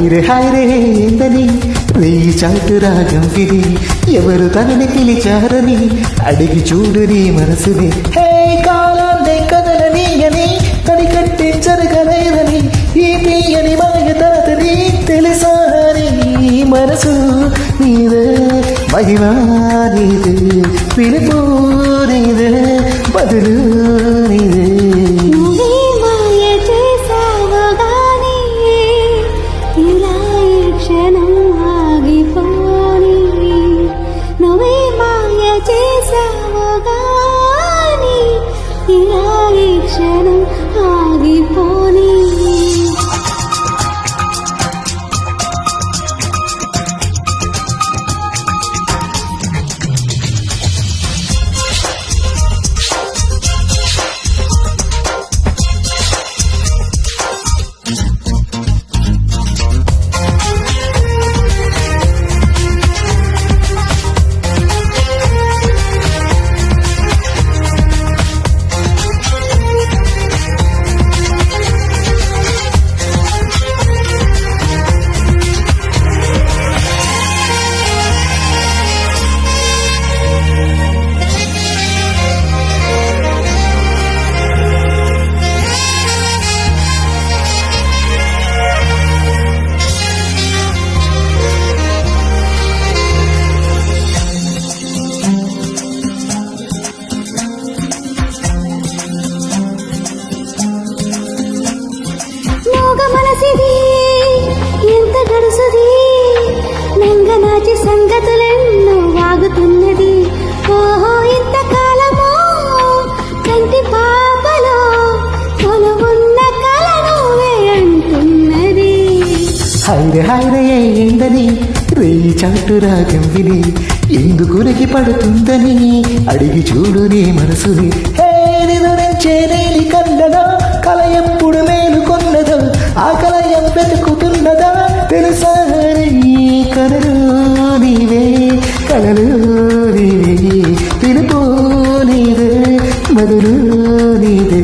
హైరే ఏందని వెయ్యి చాటు రాగం విని ఎవరు తనని పిలిచారని అడిగి చూడు నీ మనసుని. హే కాలాన్నే కదలనీయని తని కట్టి జరగలేదని ఈ తీయని మాయ తాతని తెలుసాని మనసు నీదే మహిమా నీదే పిలుపు నీదే బదులు నీదే. క్షణం ఆగిపోని మనసిది ఎంత గడుసుది నంగనాచి సంగతులెన్నో వాగుతున్నది. ఓహో ఇంతకాలమో కంటి పాపలో కొలువున్న కల నువ్వే అంటున్నది. హైరే ఏందని వెయ్యి చాటు రాగం విని ఎందుకునికి పడుతుందని అడిగి చూడు నీ మనసుని. హే నిన్ను నుంచే నీలి కన్నదా కల ఎప్పుడు మేలుకొన్నదో ఆ కలయం వెతుకుతున్నదా తెలుసా కలలు నీవే కలలు నీవే పిలుపు నీదే మధురు నీదే.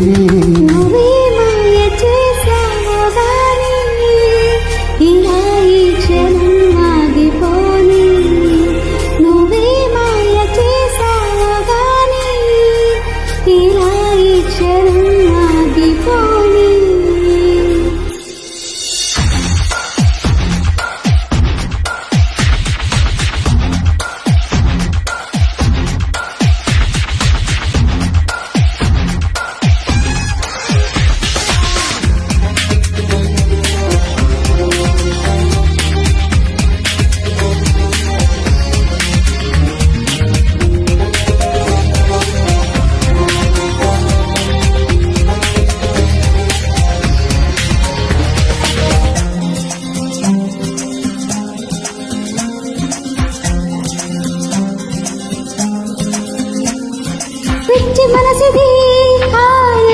పిచ్చి మనసిది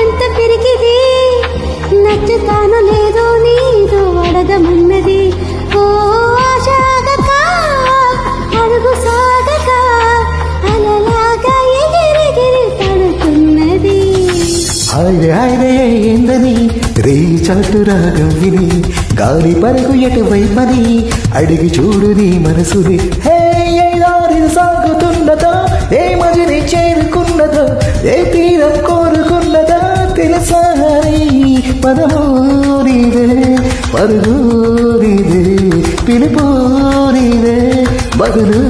ఎంత పెరిగిది నచ్చుతాను లేదో నీదో అడగమన్నది. ఓ ఆశాగక అడుగు సాగక అలలాగా ఎగిరెగిరి పడుతున్నది. హైరే ఏందని రేయి చాటు రాగం విని గాలి పరుగు ఎటువైపని అడిగి చూడు నీ మనసుని. హే దారిని సాగుతున్నదో ఏ మజిని చేరుకున్నదో ఏ తీరం కోరుకున్నదో తెలుసా పదమూ నీదే పరుగు నీదే పిలుపు నీదే బదులు